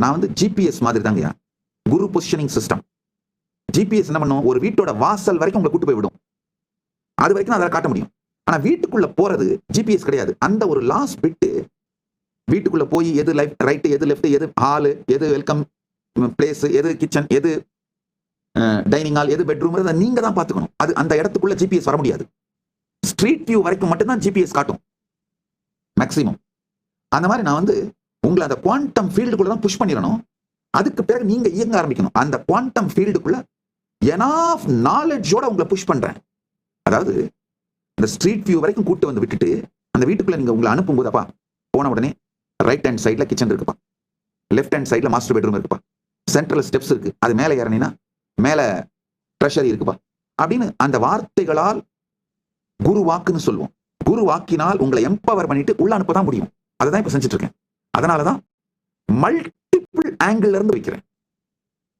நான் வந்து ஜிபிஎஸ் மாதிரி தாங்கய்யா, குரு பொசிஷனிங் சிஸ்டம். ஜிபிஎஸ் என்ன பண்ணும், ஒரு வீட்டோட வாசல் வரைக்கும் உங்களை கூட்டு போய் விடும். அது வரைக்கும் அதை காட்ட முடியும். ஆனா வீட்டுக்குள்ள போறது ஜிபிஎஸ் கிடையாது. அந்த ஒரு லாஸ்ட் பிட்டு வீட்டுக்குள்ள போய் எது ரைட், எது லெஃப்ட், எது ஹாலு, எது வெல்கம் பிளேஸ், எது கிச்சன், எது டைனிங் ஹால், எது பெட்ரூம், நீங்க தான் பாத்துக்கணும். அது அந்த இடத்துக்குள்ள ஜிபிஎஸ் வர முடியாது. ஸ்ட்ரீட் வியூ வரைக்கும் மட்டும்தான் ஜிபிஎஸ் காட்டும் மேக்சிமம். அந்த மாதிரி நான் வந்து உங்களை அந்த குவாண்டம் ஃபீல்டுக்குள்ள தான் புஷ் பண்ணிடணும். அதுக்கு பிறகு நீங்க இயங்க ஆரம்பிக்கணும். அந்த குவாண்டம் ஃபீல்டுக்குள்ள எனாஃப் நாலேஜோட உங்களை புஷ் பண்றேன். அதாவது இந்த ஸ்ட்ரீட் வியூ வரைக்கும் கூட்டு வந்து விட்டுட்டு அந்த வீட்டுக்குள்ள நீங்க உங்களை அனுப்பும் போதப்பா, போன உடனே ரைட் ஹேண்ட் சைட்ல கிச்சன் இருக்குப்பா, லெஃப்ட் ஹேண்ட் சைட்ல மாஸ்டர் பெட்ரூம் இருக்குப்பா, சென்ட்ரல் ஸ்டெப்ஸ் இருக்கு, அது மேலே ஏறினா மேல ட்ரெஷரி இருக்குப்பா அப்படின்னு அந்த வார்த்தைகளால் குரு வாக்குன்னு சொல்லுவோம். குரு வாக்கினால் உங்களை எம்பவர் பண்ணிட்டு உள்ள அனுப்பதான் முடியும். அதை தான் இப்ப செஞ்சுட்டு இருக்கேன். அதனாலதான் மல்டிபிள் ஆங்கிள் இருந்து வைக்கிறேன்.